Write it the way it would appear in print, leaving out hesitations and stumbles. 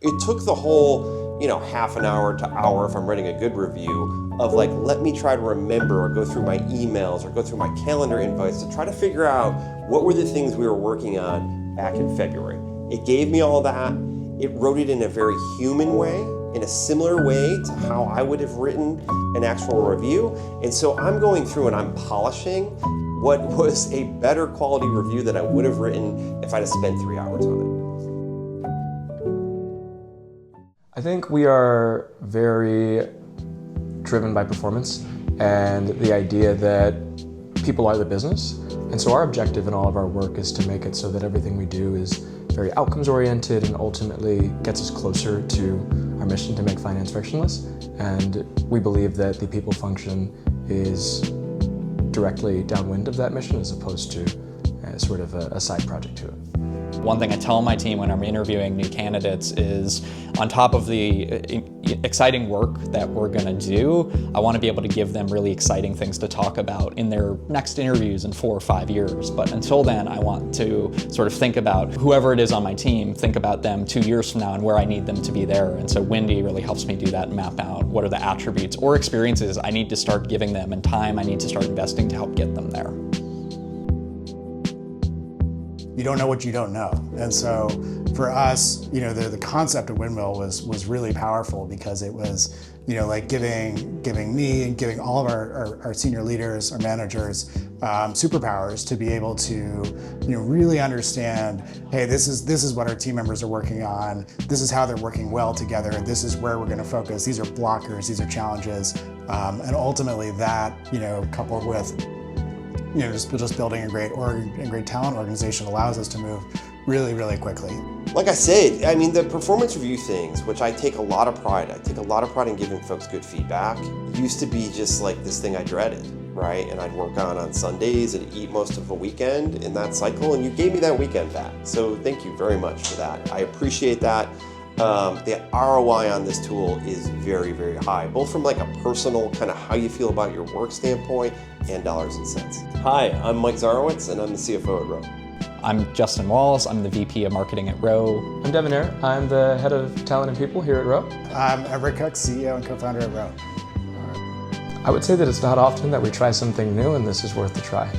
It took the whole, half an hour to hour if I'm writing a good review of like, let me try to remember or go through my emails or go through my calendar invites to try to figure out what were the things we were working on back in February. It gave me all that. It wrote it in a very human way, in a similar way to how I would have written an actual review. And so I'm going through and I'm polishing what was a better quality review that I would have written if I'd have spent 3 hours on it. I think we are very driven by performance and the idea that people are the business. And so our objective in all of our work is to make it so that everything we do is very outcomes oriented and ultimately gets us closer to our mission to make finance frictionless. And we believe that the people function is directly downwind of that mission as opposed to sort of a side project to it. One thing I tell my team when I'm interviewing new candidates is, on top of the exciting work that we're going to do, I want to be able to give them really exciting things to talk about in their next interviews in 4 or 5 years. But until then, I want to sort of think about whoever it is on my team, think about them 2 years from now and where I need them to be there. And so Windy really helps me do that and map out what are the attributes or experiences I need to start giving them and time I need to start investing to help get them there. You don't know what you don't know. And so for us, the concept of Windmill was really powerful because it was, like giving me and giving all of our senior leaders, our managers, superpowers to be able to, really understand, hey, this is what our team members are working on. This is how they're working well together. This is where we're going to focus. These are blockers. These are challenges. And ultimately that, coupled with just building a great talent organization allows us to move really, really quickly. Like I said, the performance review things, which I take a lot of pride. I take a lot of pride in giving folks good feedback. Used to be just like this thing I dreaded, right? And I'd work on Sundays and eat most of a weekend in that cycle, and you gave me that weekend back. So thank you very much for that. I appreciate that. The ROI on this tool is very, very high, both from like a personal kind of how you feel about your work standpoint and dollars and cents. Hi, I'm Mike Zarowitz and I'm the CFO at Row. I'm Justin Walls, I'm the VP of Marketing at Row. I'm Devin Eyre, I'm the head of talent and people here at Row. I'm Everett Cook, CEO and co-founder at Row. I would say that it's not often that we try something new and this is worth the try.